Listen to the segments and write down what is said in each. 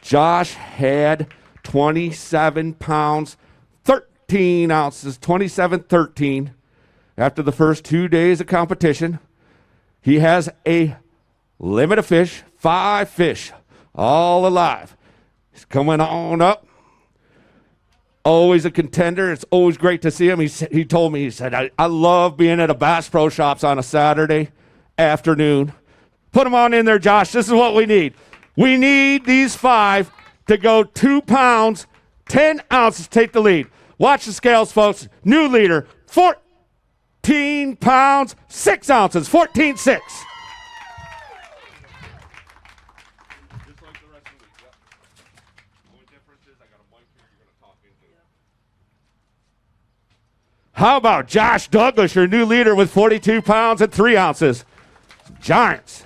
Josh had 27 pounds, 13 ounces, 27-13 after the first 2 days of competition. He has a limit of fish, 5 fish, all alive. He's coming on up. Always a contender. It's always great to see him. He told me, he said, I love being at a Bass Pro Shops on a Saturday afternoon. Put them on in there, Josh. This is what we need. We need these 5 to go 2 pounds, 10 ounces, take the lead. Watch the scales, folks. New leader, 14 pounds, 6 ounces, 14.6. How about Josh Douglas, your new leader with 42 pounds and 3 ounces? Giants.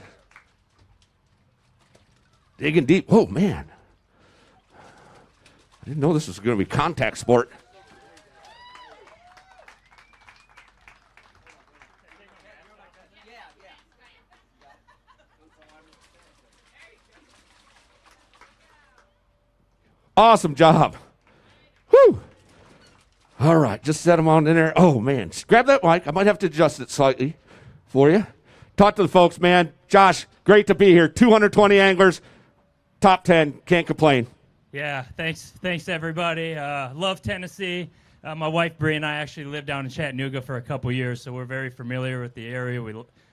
Digging deep. Oh, man. I didn't know this was going to be contact sport. Awesome job. Whew. All right, just set them on in there. Oh, man. Grab that mic. I might have to adjust it slightly for you. Talk to the folks, man. Josh, great to be here. 220 anglers, top 10. Can't complain. Yeah, thanks everybody. Love Tennessee. My wife, Bree, and I actually lived down in Chattanooga for a couple years, so we're very familiar with the area.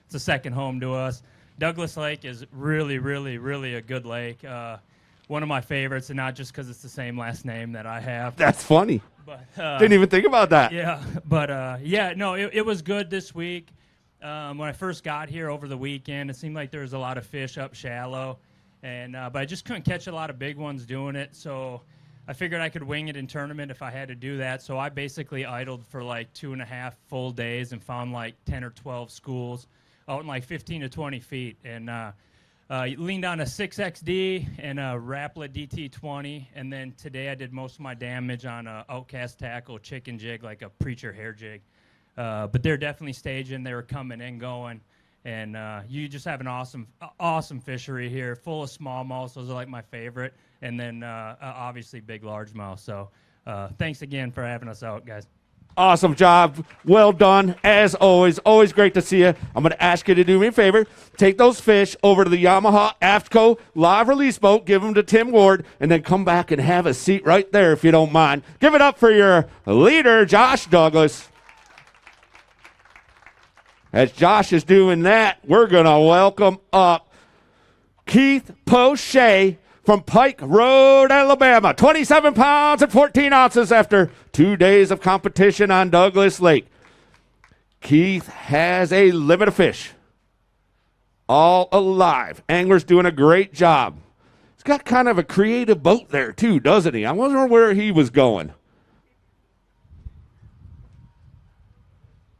It's a second home to us. Douglas Lake is really, really, really a good lake. One of my favorites, and not just because it's the same last name that I have. That's funny. But, didn't even think about that. Yeah, but it was good this week. When I first got here over the weekend, it seemed like there was a lot of fish up shallow, but I just couldn't catch a lot of big ones doing it. So I figured I could wing it in tournament if I had to do that. So I basically idled for like 2.5 full days and found like 10 or 12 schools out in like 15 to 20 feet, and leaned on a 6XD and a Rapala DT20, and then today I did most of my damage on a outcast tackle chicken jig, like a preacher hair jig. But they're definitely staging. They were coming and going, and you just have an awesome fishery here, full of smallmouths. Those are like my favorite, and then obviously big largemouth. So thanks again for having us out, guys. Awesome job. Well done. As always great to see you. I'm going to ask you to do me a favor. Take those fish over to the Yamaha AFTCO live release boat, give them to Tim Ward, and then come back and have a seat right there if you don't mind. Give it up for your leader, Josh Douglas. As Josh is doing that, we're going to welcome up Keith Poche from Pike Road, Alabama. 27 pounds and 14 ounces after 2 days of competition on Douglas Lake. Keith has a limit of fish. All alive. Angler's doing a great job. He's got kind of a creative boat there too, doesn't he? I wonder where he was going.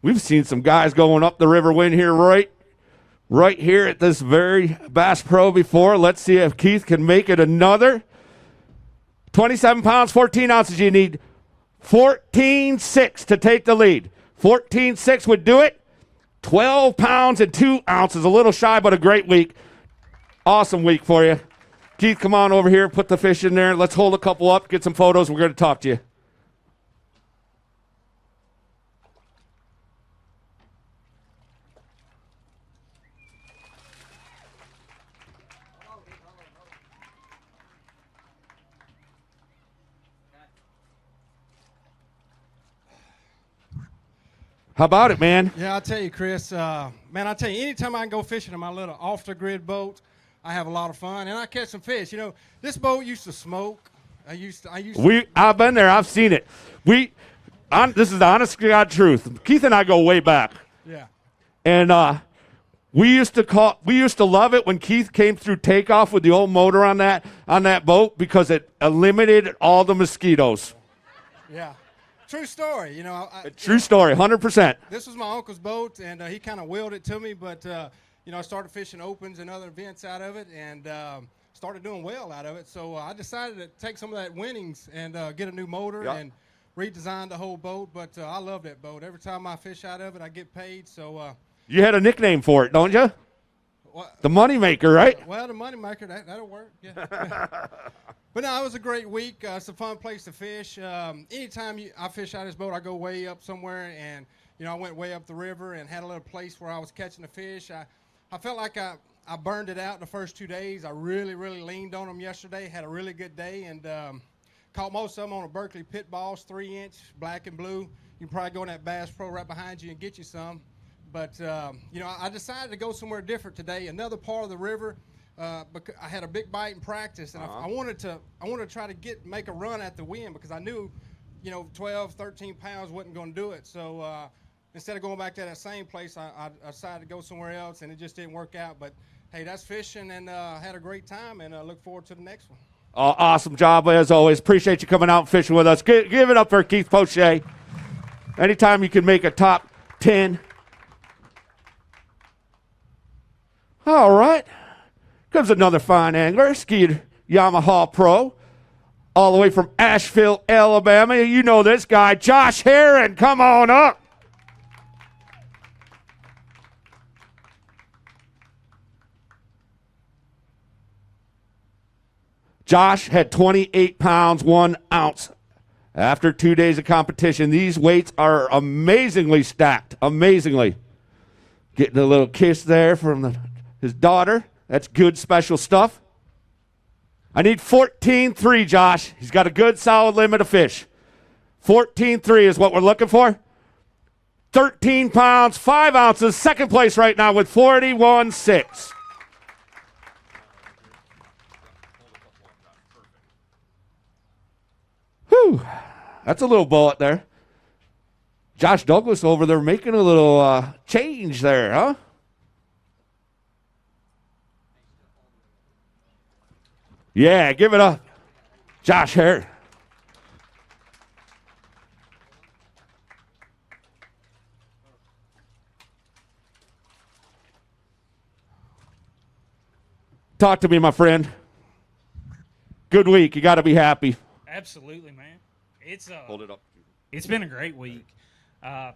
We've seen some guys going up the river wind here right here at this very Bass Pro before. Let's see if Keith can make it another. 27 pounds, 14 ounces. You need 14.6 to take the lead. 14.6 would do it. 12 pounds and 2 ounces. A little shy, but a great week. Awesome week for you. Keith, come on over here. Put the fish in there. Let's hold a couple up, get some photos. We're going to talk to you. How about it, man? Yeah, I'll tell you, Chris. Anytime I can go fishing in my little off-the-grid boat, I have a lot of fun, and I catch some fish. You know, this boat used to smoke. I've been there. I've seen it. This is the honest to God truth. Keith and I go way back. Yeah. And we used to love it when Keith came through takeoff with the old motor on that boat because it eliminated all the mosquitoes. Yeah. True story, you know. True story, 100%. This was my uncle's boat, and he kind of willed it to me, but, I started fishing opens and other events out of it and started doing well out of it. So I decided to take some of that winnings and get a new motor and redesign the whole boat. But I love that boat. Every time I fish out of it, I get paid. So you had a nickname for it, don't you? The moneymaker, right? Well, the moneymaker, that'll work. Yeah. But no, it was a great week. It's a fun place to fish. Anytime I fish out of this boat, I go way up somewhere, and I went way up the river and had a little place where I was catching the fish. I felt like I burned it out the first 2 days. I really, really leaned on them yesterday. Had a really good day, and caught most of them on a Berkeley pit balls, 3-inch, black and blue. You can probably go in that Bass Pro right behind you and get you some. But I decided to go somewhere different today. Another part of the river. Because I had a big bite in practice, and I wanted to try to make a run at the wind, because I knew, 12, 13 pounds wasn't going to do it. So instead of going back to that same place, I decided to go somewhere else, and it just didn't work out. But hey, that's fishing, and had a great time, and look forward to the next one. Awesome job as always. Appreciate you coming out and fishing with us. Give it up for Keith Poche. Anytime you can make a top 10. All right. Comes another fine angler, skied Yamaha Pro, all the way from Asheville, Alabama. You know this guy, Josh Herron. Come on up. Josh had 28 pounds, 1 ounce after 2 days of competition. These weights are amazingly stacked, amazingly. Getting a little kiss there from his daughter. That's good special stuff. I need 14.3, Josh. He's got a good solid limit of fish. 14.3 is what we're looking for. 13 pounds, 5 ounces. Second place right now with 41.6. Whew. That's a little bullet there. Josh Douglas over there making a little change there, huh? Yeah, give it up. Josh Herron. Talk to me, my friend. Good week. You got to be happy. Absolutely, man. Hold it up. It's been a great week. I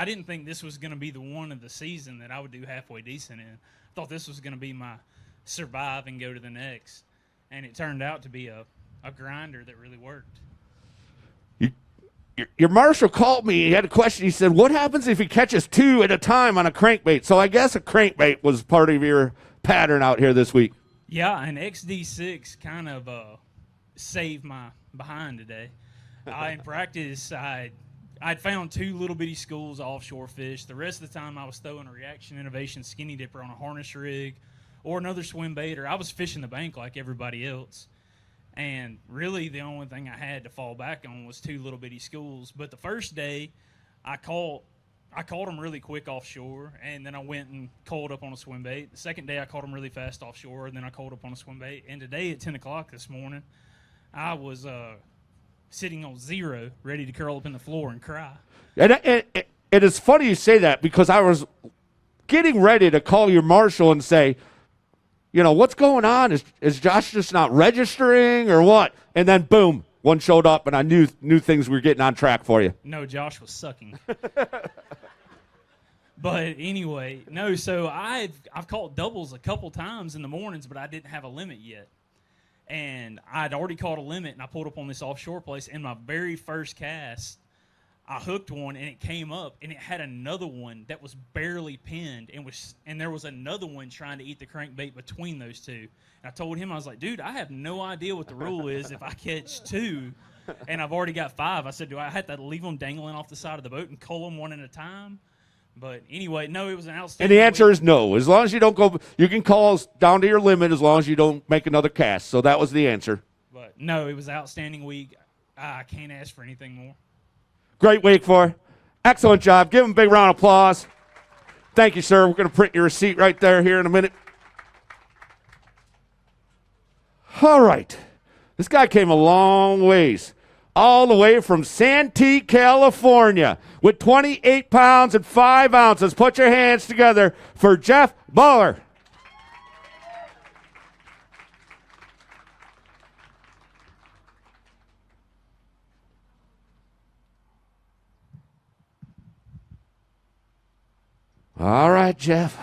didn't think this was going to be the one of the season that I would do halfway decent in. I thought this was going to be my survive and go to the next, and it turned out to be a grinder that really worked. Your marshal called me. He had a question. He said, what happens if he catches 2 at a time on a crankbait? So I guess a crankbait was part of your pattern out here this week. Yeah, an XD6 kind of saved my behind today. In practice, I'd found 2 little bitty schools of offshore fish. The rest of the time I was throwing a Reaction Innovation skinny dipper on a harness rig or another swim bait, or I was fishing the bank like everybody else. And really the only thing I had to fall back on was 2 little bitty schools. But the first day I caught them really quick offshore, and then I went and coiled up on a swim bait. The second day I caught them really fast offshore, and then I coiled up on a swim bait. And today at 10 o'clock this morning, I was sitting on 0, ready to curl up in the floor and cry. And it is funny you say that, because I was getting ready to call your marshal and say, what's going on? Is Josh just not registering or what? And then, boom, one showed up, and I knew things were getting on track for you. No, Josh was sucking. But anyway, no, so I've caught doubles a couple times in the mornings, but I didn't have a limit yet. And I'd already caught a limit, and I pulled up on this offshore place. In my very first cast, I hooked one, and it came up, and it had another one that was barely pinned, and there was another one trying to eat the crankbait between those 2. And I told him, I was like, dude, I have no idea what the rule is if I catch 2, and I've already got 5. I said, do I have to leave them dangling off the side of the boat and cull them one at a time? But anyway, no, it was an outstanding. And the answer is no. As long as you don't go, you can call down to your limit as long as you don't make another cast. So that was the answer. But no, it was an outstanding week. I can't ask for anything more. Great week for. Excellent job. Give him a big round of applause. Thank you, sir. We're going to print your receipt right there here in a minute. All right. This guy came a long ways. All the way from Santee, California, with 28 pounds and 5 ounces. Put your hands together for Jeff Baurer. All right, Jeff.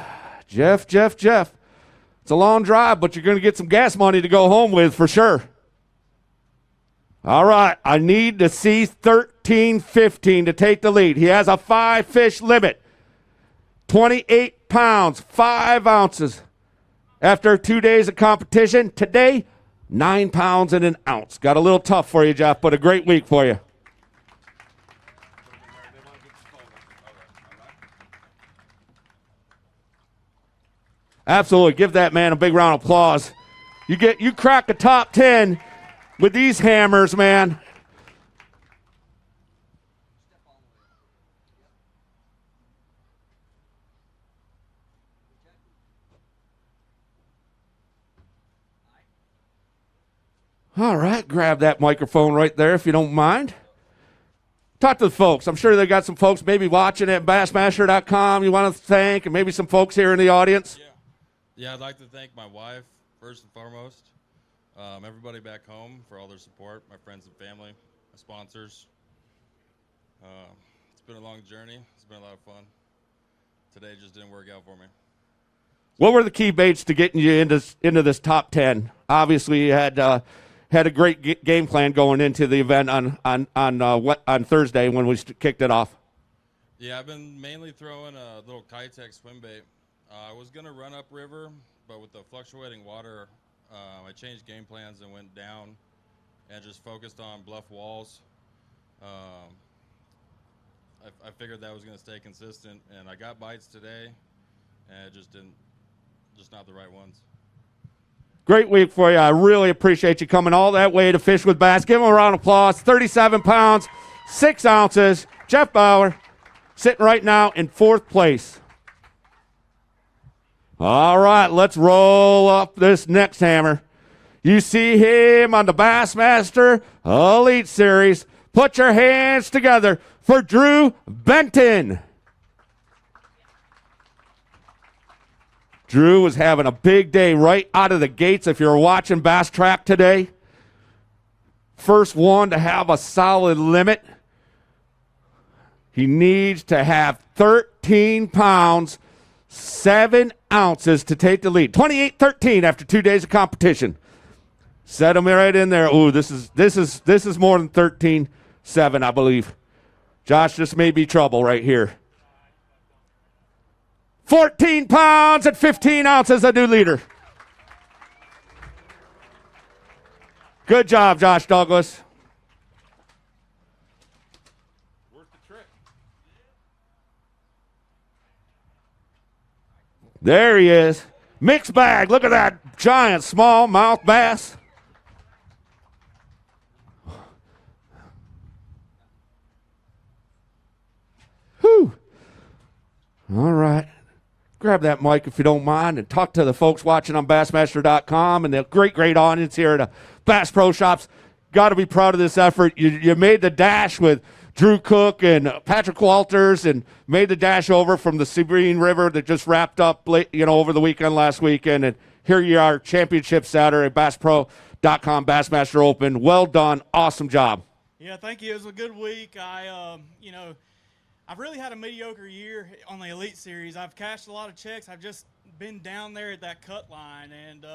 Jeff. It's a long drive, but you're going to get some gas money to go home with for sure. All right, I need to see 13-15 to take the lead. He has a 5-fish limit. 28 pounds, 5 ounces. After 2 days of competition, today, 9 pounds and an ounce. Got a little tough for you, Jeff, but a great week for you. Absolutely. Give that man a big round of applause. You crack the top 10 with these hammers, man. All right, grab that microphone right there if you don't mind. Talk to the folks. I'm sure they got some folks maybe watching at Bassmaster.com you want to thank, and maybe some folks here in the audience. Yeah, I'd like to thank my wife, first and foremost. Everybody back home for all their support, my friends and family, my sponsors. It's been a long journey. It's been a lot of fun. Today just didn't work out for me. What were the key baits to getting you into this top 10? Obviously, you had a great game plan going into the event on Thursday when we kicked it off. Yeah, I've been mainly throwing a little Kitech swim bait. I was going to run upriver, but with the fluctuating water, I changed game plans and went down and just focused on bluff walls. I figured that was going to stay consistent, and I got bites today, and it just not the right ones. Great week for you. I really appreciate you coming all that way to fish with bass. Give him a round of applause. 37 pounds, 6 ounces. Jeff Bauer sitting right now in 4th place. All right, let's roll up this next hammer. You see him on the Bassmaster Elite Series. Put your hands together for Drew Benton. Drew was having a big day right out of the gates if you're watching Bass Track today. First one to have a solid limit. He needs to have 13 pounds, 7 ounces to take the lead. 28-13 after 2 days of competition. Set him right in there. Ooh, this is more than 13-7, I believe. Josh, this may be trouble right here. 14 pounds and 15 ounces, a new leader. Good job, Josh Douglas. Where's the trick? There he is. Mixed bag. Look at that giant smallmouth bass. Whew. All right. Grab that mic if you don't mind and talk to the folks watching on Bassmaster.com and the great audience here at Bass Pro Shops. Got to be proud of this effort. You made the dash with Drew Cook and Patrick Walters and made the dash over from the Sabine River that just wrapped up over the weekend last weekend. And here you are, championship Saturday, BassPro.com, Bassmaster Open. Well done. Awesome job. Yeah, thank you. It was a good week. I've really had a mediocre year on the Elite Series. I've cashed a lot of checks. I've just been down there at that cut line. And,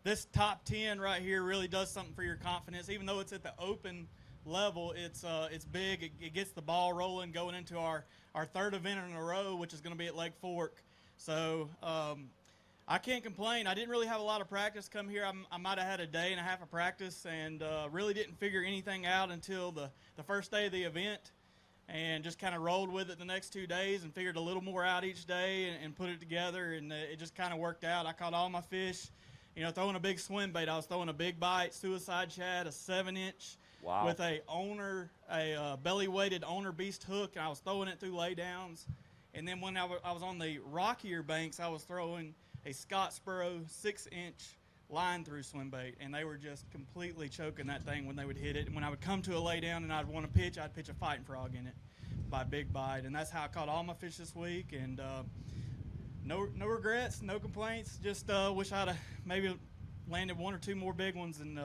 this top 10 right here really does something for your confidence. Even though it's at the open level, it's big. It gets the ball rolling going into our third event in a row, which is going to be at Lake Fork. So I can't complain. I didn't really have a lot of practice come here. I might have had a day and a half of practice and really didn't figure anything out until the first day of the event. And just kind of rolled with it the next 2 days and figured a little more out each day and put it together, and it just kind of worked out. I caught all my fish, throwing a big swim bait. I was throwing a big bite, suicide shad, a 7-inch with a belly-weighted owner beast hook, and I was throwing it through laydowns. And then when I was on the rockier banks, I was throwing a Scottsboro 6-inch line through swim bait, and they were just completely choking that thing when they would hit it. And when I would come to a lay down and I'd want to pitch, I'd pitch a fighting frog in it by big bite, and that's how I caught all my fish this week. And no regrets, no complaints. Just wish I'd have maybe landed 1 or 2 more big ones, and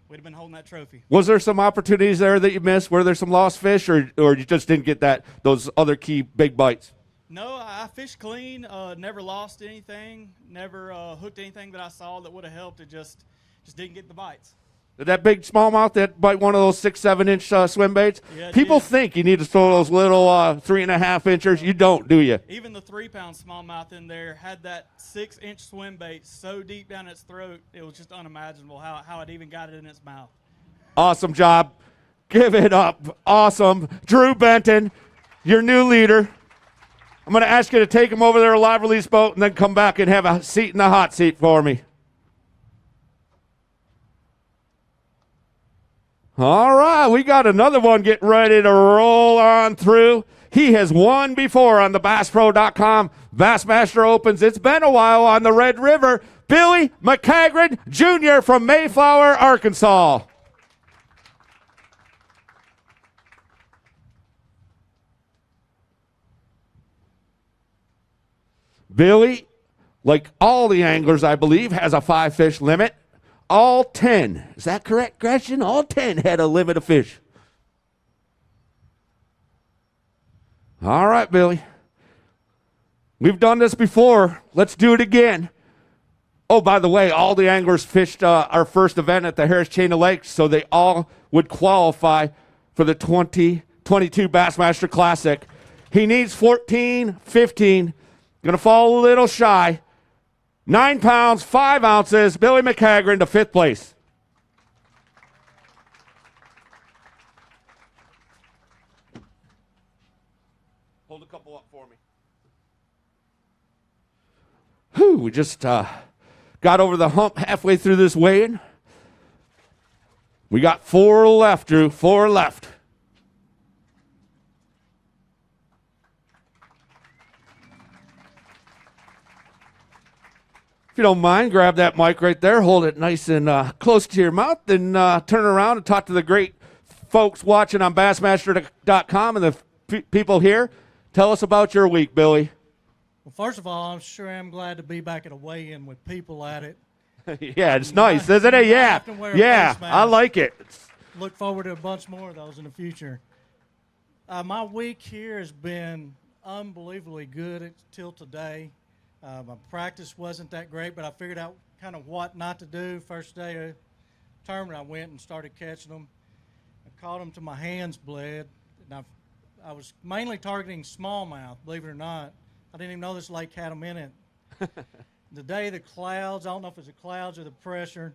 we'd have been holding that trophy. Was there some opportunities there that you missed? Were there some lost fish, or you just didn't get those other key big bites? No, I fished clean. Never lost anything. Never hooked anything that I saw that would have helped. It just didn't get the bites. Did that big smallmouth that bite one of those 6-7 inch swim baits? Yeah, it People did. think you need to throw those little 3.5 inchers. You don't, do you? Even the 3-pound smallmouth in there had that 6-inch swim bait so deep down its throat, it was just unimaginable how it even got it in its mouth. Awesome job. Give it up. Awesome. Drew Benton, your new leader. I'm going to ask you to take him over there to a live release boat and then come back and have a seat in the hot seat for me. All right, we got another one getting ready to roll on through. He has won before on the BassPro.com Bassmaster Opens. It's been a while on the Red River. Billy McCaghren Jr. from Mayflower, Arkansas. Billy, like all the anglers, I believe, has a 5-fish limit. All 10. Is that correct, Gretchen? All 10 had a limit of fish. All right, Billy. We've done this before. Let's do it again. Oh, by the way, all the anglers fished our first event at the Harris Chain of Lakes, so they all would qualify for the 2022 Bassmaster Classic. He needs 14, 15. Going to fall a little shy. 9 pounds, 5 ounces. Billy McCaghren to 5th place. Hold a couple up for me. Whew, we just got over the hump halfway through this weigh-in. We got 4 left, Drew. 4 left. If you don't mind, grab that mic right there, hold it nice and close to your mouth, and turn around and talk to the great folks watching on Bassmaster.com and the people here. Tell us about your week, Billy. Well, first of all, I'm sure I'm glad to be back at a weigh-in with people at it. Yeah, it's nice, isn't it? Yeah, yeah, I like it. Look forward to a bunch more of those in the future. My week here has been unbelievably good till today. My practice wasn't that great, but I figured out kind of what not to do. First day of tournament, I went and started catching them. I caught them till my hands bled. And I was mainly targeting smallmouth, believe it or not. I didn't even know this lake had them in it. The day the clouds, I don't know if it's the clouds or the pressure,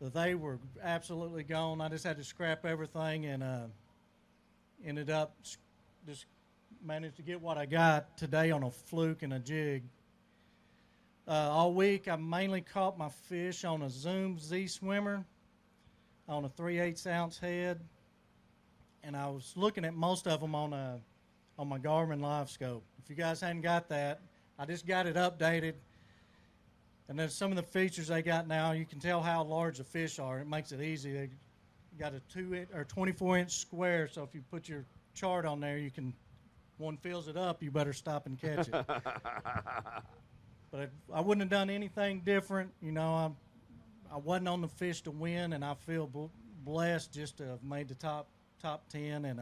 but they were absolutely gone. I just had to scrap everything and ended up just managed to get what I got today on a fluke and a jig. All week, I mainly caught my fish on a Zoom Z swimmer on a 3/8 ounce head, and I was looking at most of them on my Garmin Live Scope. If you guys hadn't got that, I just got it updated, and then some of the features they got now, you can tell how large the fish are. It makes it easy. They got a 24-inch square, so if you put your chart on there, you can. One fills it up, you better stop and catch it. But I wouldn't have done anything different. You know, I wasn't on the fish to win, and I feel blessed just to have made the top 10, and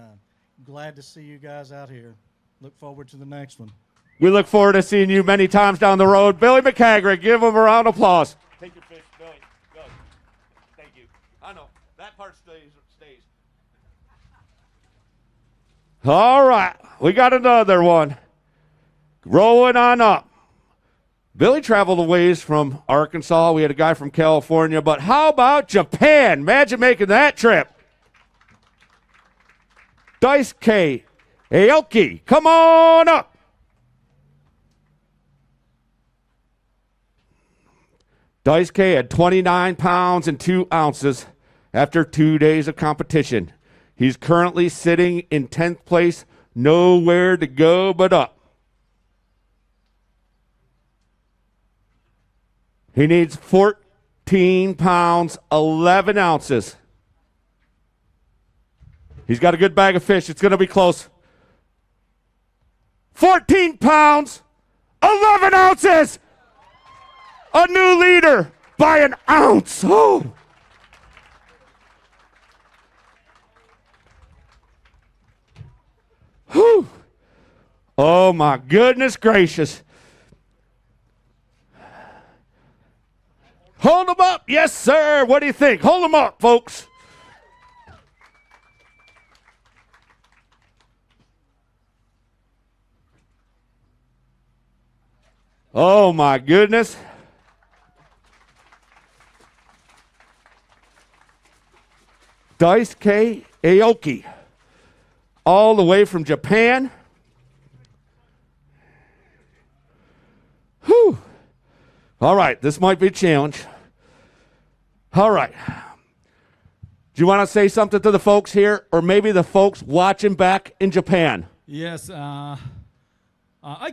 glad to see you guys out here. Look forward to the next one. We look forward to seeing you many times down the road. Billy McCaghren, give him a round of applause. Take your fish, Billy. Go. Thank you. I know. That part stays. All right. We got another one. Rolling on up. Billy traveled a ways from Arkansas. We had a guy from California. But how about Japan? Imagine making that trip. Daisuke Aoki, come on up. Daisuke had 29 pounds and 2 ounces after 2 days of competition. He's currently sitting in 10th place, nowhere to go but up. He needs 14 pounds, 11 ounces. He's got a good bag of fish. It's going to be close. 14 pounds, 11 ounces. A new leader by an ounce. Oh. Whew. Oh, my goodness gracious. Hold them up. Yes, sir. What do you think? Hold them up, folks. Oh, my goodness. Daisuke Aoki, all the way from Japan. Whew. All right, this might be a challenge. All right. Do you want to say something to the folks here, or maybe the folks watching back in Japan? Yes, I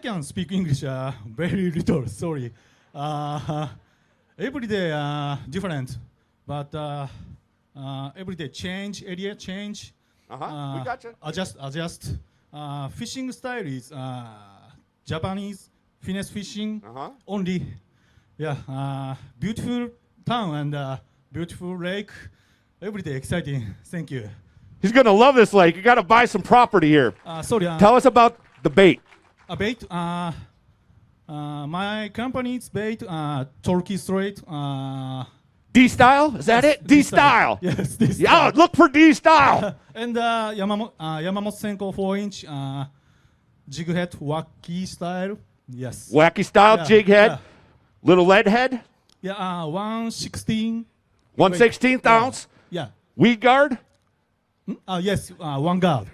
can speak English very little, sorry. Every day different, but every day change, area change. We got you. Adjust. Fishing style is Japanese finesse fishing only. Yeah, beautiful town and beautiful lake. Every day exciting. Thank you. He's going to love this lake. You got to buy some property here. Sorry. Tell us about the bait. A bait. My company's bait. Turkey Strait. D-Style? Is that it? D-Style. Yes, D-Style. Yeah, look for D-Style. And Yamamoto Senko 4-inch jig head wacky style. Yes. Wacky style jig head. Yeah. Little lead head. Yeah, 116. 1/16th ounce. Yeah. Weed guard. Yes, one guard.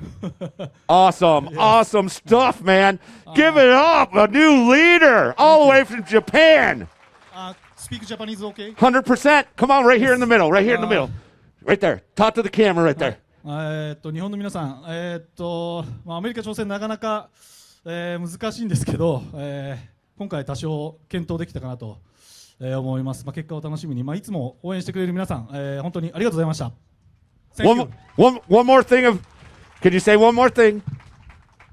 Awesome. Awesome stuff, man. Give it up. A new leader all the way from Japan. Speak Japanese, okay? 100%. Come on, right here in the middle. Right here in the middle. Right there. Talk to the camera right there. 日本の皆さん、アメリカ挑戦なかなか、難しいんですけど、今回多少検討できたかなと、思います。結果を楽しみに、いつも応援してくれる皆さん、本当にありがとうございました。One more thing of, can you say one more thing?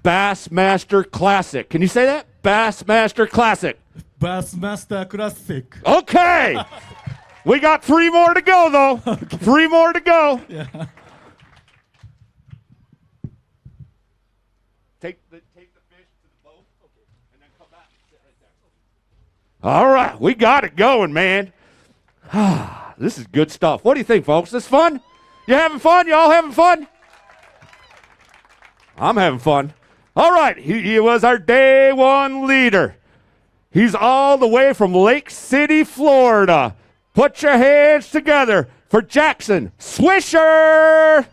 Bassmaster Classic. Can you say that? Bassmaster Classic. Bassmaster Classic. Okay. We got 3 more to go, though. Okay. 3 more to go. Yeah. Take the fish to the boat, and then come back and sit right there. All right, we got it going, man. This is good stuff. What do you think, folks? This fun? You having fun? Y'all having fun? I'm having fun. All right, he was our day 1 leader. He's all the way from Lake City, Florida. Put your hands together for Jackson Swisher.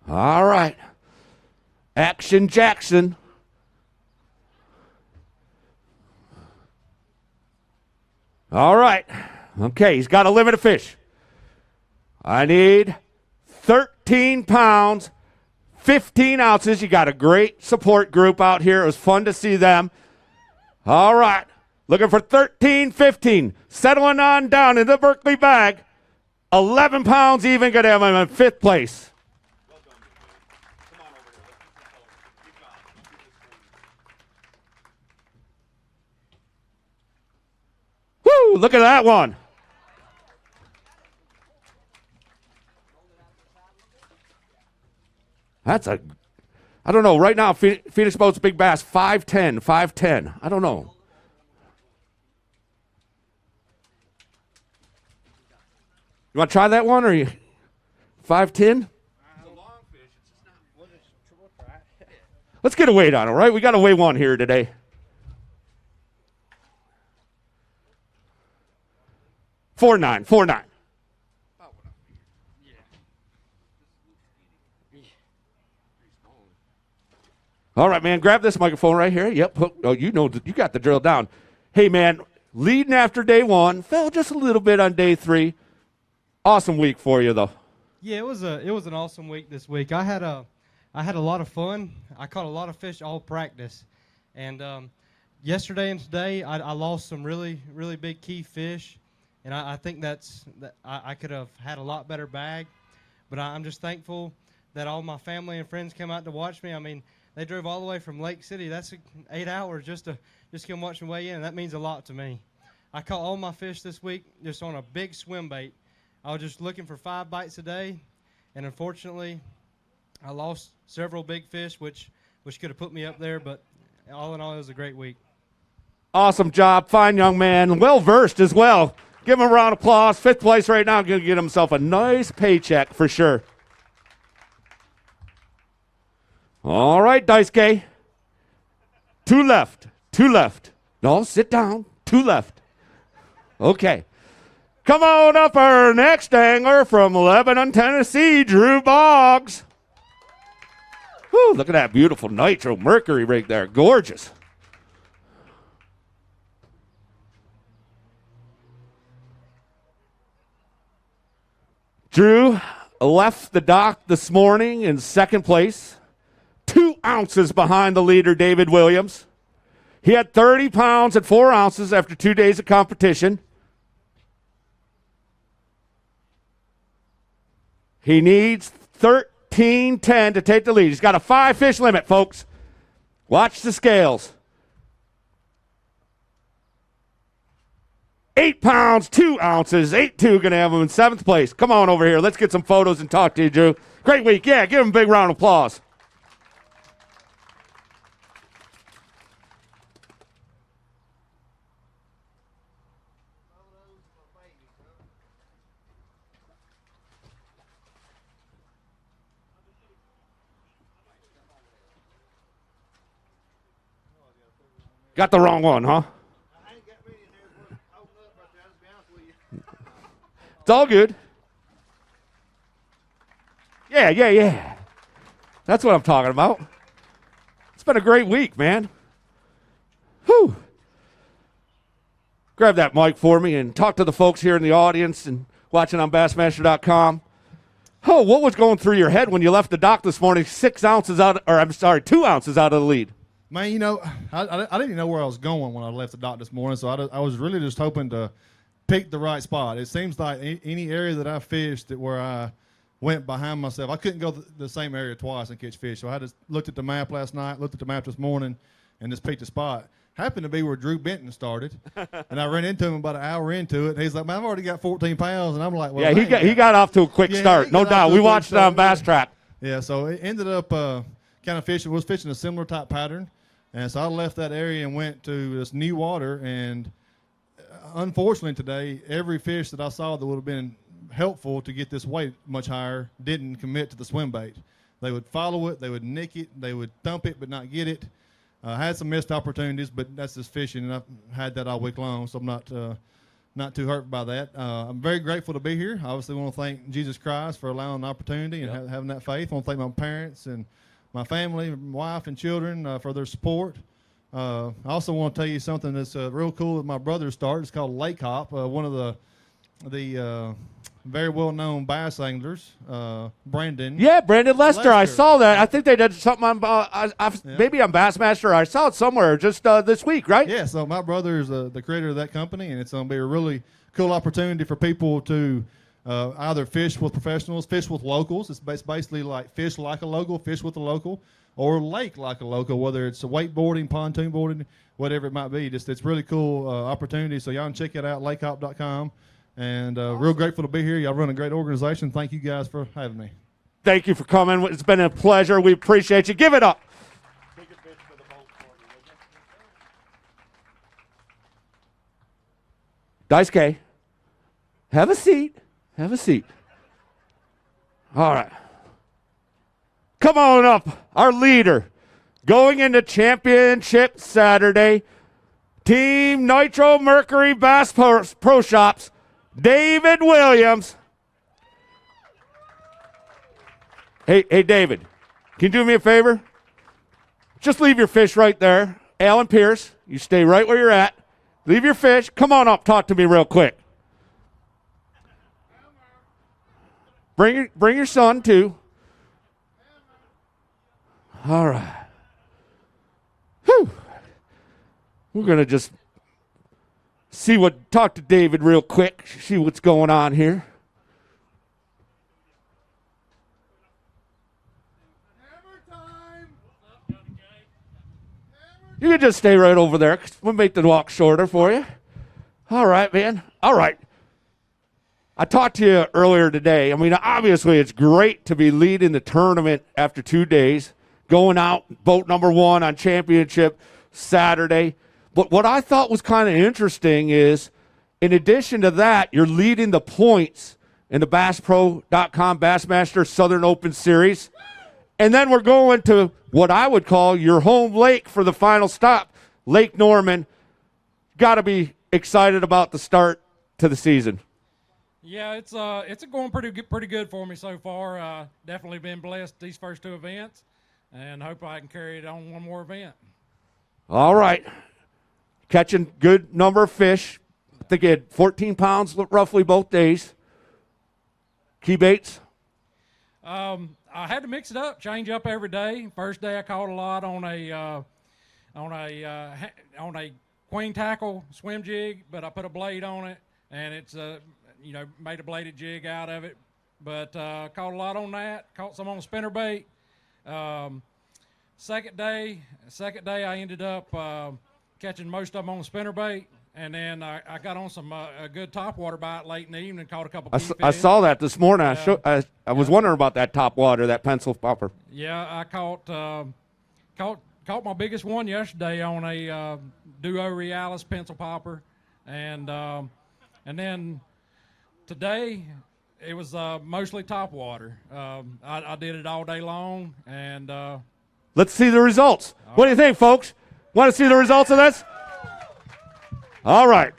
All right. Action Jackson. All right. Okay, he's got a limit of fish. I need 13 pounds, 15 ounces. You got a great support group out here. It was fun to see them. All right. Looking for 13, 15. Settling on down in the Berkeley bag. 11 pounds even. Going to have him in 5th place. Woo! Look at that one. That's a, I don't know. Right now, Phoenix Boat's big bass, 5'10", 5'10". I don't know. You want to try that one, or you 5'10"? Let's get a weight on it, right? We got to weigh one here today. 4'9". All right, man, grab this microphone right here. Yep. Oh, you know, you got the drill down. Hey, man, leading after day 1, fell just a little bit on day 3. Awesome week for you, though. Yeah, it was an awesome week this week. I had a lot of fun. I caught a lot of fish all practice, and yesterday and today I lost some really big key fish, and I think I could have had a lot better bag, but I'm just thankful that all my family and friends came out to watch me. I mean, they drove all the way from Lake City. That's 8 hours just to come watch me weigh in, and that means a lot to me. I caught all my fish this week just on a big swim bait, I was just looking for 5 bites a day, and unfortunately, I lost several big fish, which could have put me up there, but all in all, it was a great week. Awesome job. Fine young man. Well-versed as well. Give him a round of applause. 5th place right now. Going to get himself a nice paycheck for sure. All right, Daisuke. 2 left. 2 left. No, sit down. 2 left. Okay. Come on up, our next angler from Lebanon, Tennessee, Drew Boggs. Whew, look at that beautiful nitro mercury rig there. Gorgeous. Drew left the dock this morning in 2nd place, 2 ounces behind the leader, David Williams. He had 30 pounds and 4 ounces after 2 days of competition. He needs 13.10 to take the lead. He's got a 5-fish limit, folks. Watch the scales. 8 pounds, 2 ounces, 8.2, going to have him in 7th place. Come on over here. Let's get some photos and talk to you, Drew. Great week. Yeah, give him a big round of applause. Got the wrong one, huh? It's all good. Yeah. That's what I'm talking about. It's been a great week, man. Whew. Grab that mic for me and talk to the folks here in the audience and watching on Bassmaster.com. Oh, what was going through your head when you left the dock this morning 2 ounces out of the lead? Man, you know, I didn't even know where I was going when I left the dock this morning, so I was really just hoping to pick the right spot. It seems like any area that I fished where I went behind myself, I couldn't go the same area twice and catch fish. So I just looked at the map last night, looked at the map this morning, and just picked a spot. Happened to be where Drew Benton started, and I ran into him about an hour into it. He's like, man, I've already got 14 pounds, and I'm like, well, yeah, he got off to a quick start, no doubt. We watched it on Bass Track. Yeah, so it ended up kind of fishing a similar type pattern, and so I left that area and went to this new water, and unfortunately today, every fish that I saw that would have been helpful to get this weight much higher didn't commit to the swim bait. They would follow it, they would nick it, they would thump it but not get it. I had some missed opportunities, but that's just fishing, and I've had that all week long, so I'm not too hurt by that. I'm very grateful to be here. I obviously want to thank Jesus Christ for allowing the opportunity and having that faith. I want to thank my parents and my family, my wife and children for their support. I also want to tell you something that's real cool that my brother started. It's called Lake Hop, one of the very well-known bass anglers, Brandon. Yeah, Brandon Lester. I saw that. I think they did something on maybe on Bassmaster. I saw it somewhere just this week, right? Yeah, so my brother is the creator of that company, and it's going to be a really cool opportunity for people to either fish with professionals, fish with locals. It's basically like fish like a local, fish with a local, or lake like a local, whether it's wakeboarding, pontoon boarding, whatever it might be. It's really cool opportunity, so y'all can check it out, lakehop.com. And real grateful to be here. Y'all run a great organization. Thank you guys for having me. Thank you for coming. It's been a pleasure. We appreciate you. Give it up. Daisuke, have a seat. Have a seat. All right. Come on up. Our leader going into championship Saturday, Team Nitro Mercury Bass Pro Shops, David Williams. Hey, David, can you do me a favor? Just leave your fish right there. Alan Pierce, you stay right where you're at. Leave your fish. Come on up. Talk to me real quick. Bring your son, too. All right. Whew. We're going to just talk to David real quick, see what's going on here. You can just stay right over there. We'll make the walk shorter for you. All right, man. All right. I talked to you earlier today. I mean, obviously, it's great to be leading the tournament after 2 days, going out, boat number 1 on championship Saturday. But what I thought was kind of interesting is, in addition to that, you're leading the points in the BassPro.com Bassmaster Southern Open Series. And then we're going to what I would call your home lake for the final stop, Lake Norman. Got to be excited about the start to the season. Yeah, it's going pretty good for me so far. Definitely been blessed these first 2 events, and hope I can carry it on one more event. All right. Catching good number of fish. I think you had 14 pounds roughly both days. Key baits? I had to mix it up, change up every day. First day I caught a lot on a queen tackle swim jig, but I put a blade on it, and it's made a bladed jig out of it. But caught a lot on that. Caught some on spinnerbait. Second day I ended up catching most of them on spinnerbait, and then I got on some a good topwater bite late in the evening. Caught a couple. I saw that this morning. I was wondering about that topwater, that pencil popper. Yeah, I caught my biggest one yesterday on a Duo Realis pencil popper, and then today it was mostly topwater. I did it all day long, and let's see the results. What do you think, folks? Want to see the results of this? All right.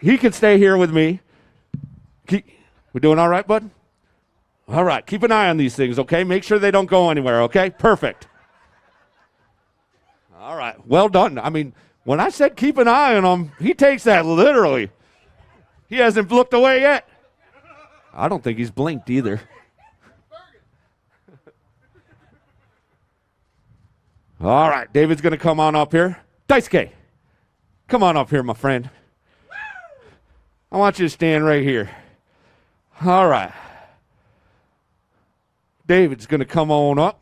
He can stay here with me. We doing all right, bud? All right. Keep an eye on these things, okay? Make sure they don't go anywhere, okay? Perfect. All right. Well done. I mean, when I said keep an eye on him, he takes that literally. He hasn't looked away yet. I don't think he's blinked either. All right, David's going to come on up here. Daisuke, come on up here, my friend. I want you to stand right here. All right. David's going to come on up.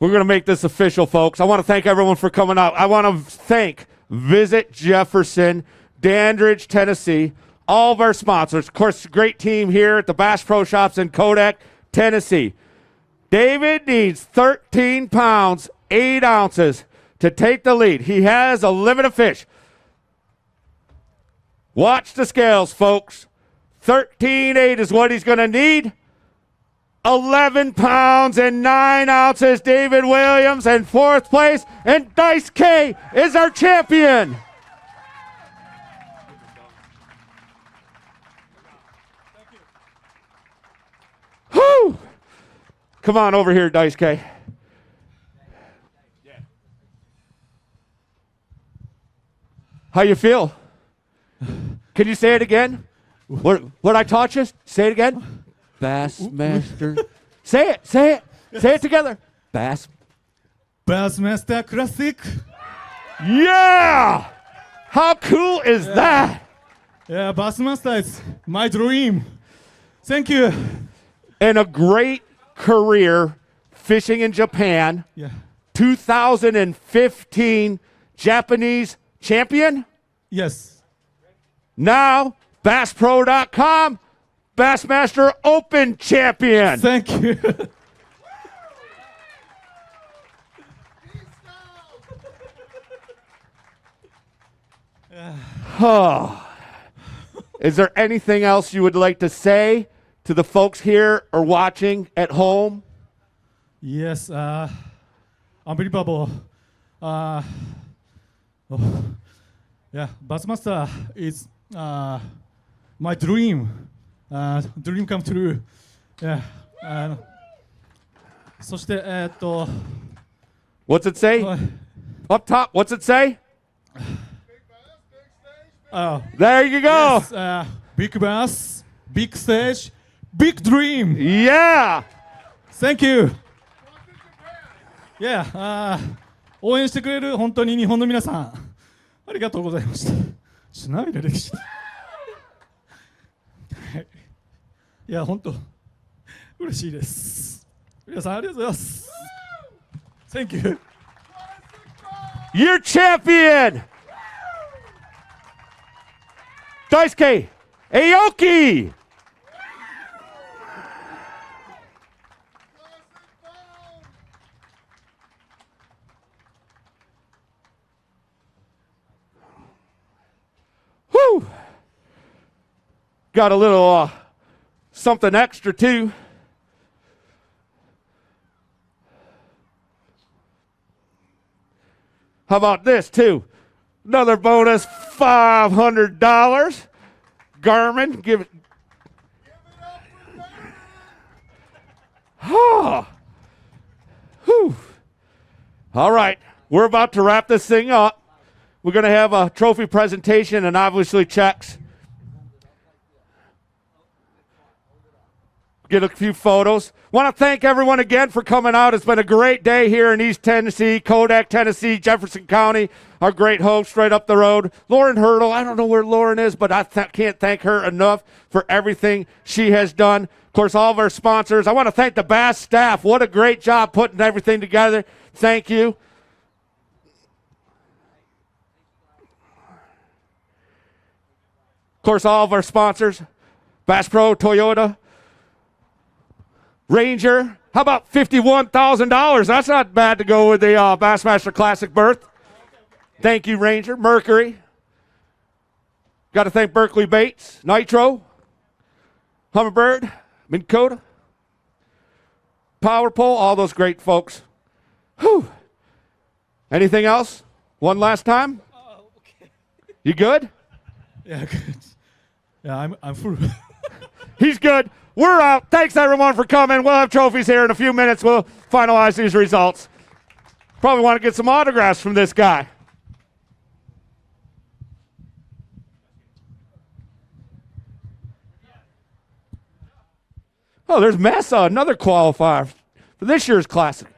We're going to make this official, folks. I want to thank everyone for coming out. I want to thank Visit Jefferson, Dandridge, Tennessee, all of our sponsors. Of course, great team here at the Bass Pro Shops in Kodak, Tennessee. David needs 13 pounds, 8 ounces to take the lead. He has a limit of fish. Watch the scales, folks. 13.8 is what he's going to need. 11 pounds and 9 ounces, David Williams in 4th place. And Daisuke is our champion. Whew. Come on over here, Daisuke. How you feel? Can you say it again? What I taught you? Say it again. Bassmaster. Say it. Say it. Say it together. Bassmaster Classic. Yeah! How cool is that? Yeah, Bassmaster is my dream. Thank you. And a great career fishing in Japan. Yeah. 2015 Japanese champion. Yes. Now, BassPro.com Bassmaster Open champion. Thank you. Is there anything else you would like to say to the folks here or watching at home? Yes, unbelievable. Yeah, Bassmaster is my dream. Dream come true. Yeah. そして、What's it say? Up top, what's it say? There you go. Yes, big bass, big stage, big dream. Yeah. Thank you. Yeah. 応援してくれる本当に日本の皆さん、ありがとうございました。ちょっと涙出てきた。いや、本当嬉しいです。皆さんありがとうございます。Thank you. You're champion. Daisuke Aoki. Whew. Got a little something extra too. How about this too? Another bonus, $500. Garmin, give it. Oh. Whew. All right, we're about to wrap this thing up. We're going to have a trophy presentation and obviously checks. Get a few photos. Want to thank everyone again for coming out. It's been a great day here in East Tennessee, Kodak, Tennessee, Jefferson County. Our great host right up the road, Lauren Hurdle. I don't know where Lauren is, but I can't thank her enough for everything she has done. Of course, all of our sponsors. I want to thank the Bass staff. What a great job putting everything together. Thank you. Of course, all of our sponsors, Bass Pro, Toyota, Ranger. How about $51,000? That's not bad to go with the Bassmaster Classic berth. Thank you, Ranger. Mercury. Got to thank Berkeley Baits, Nitro, Humminbird, Minn Kota, Power Pole, all those great folks. Whew. Anything else? One last time? Okay. You good? Yeah, good. Yeah, I'm full. He's good. We're out. Thanks, everyone, for coming. We'll have trophies here in a few minutes. We'll finalize these results. Probably want to get some autographs from this guy. Oh, there's Massa, another qualifier for this year's Classic.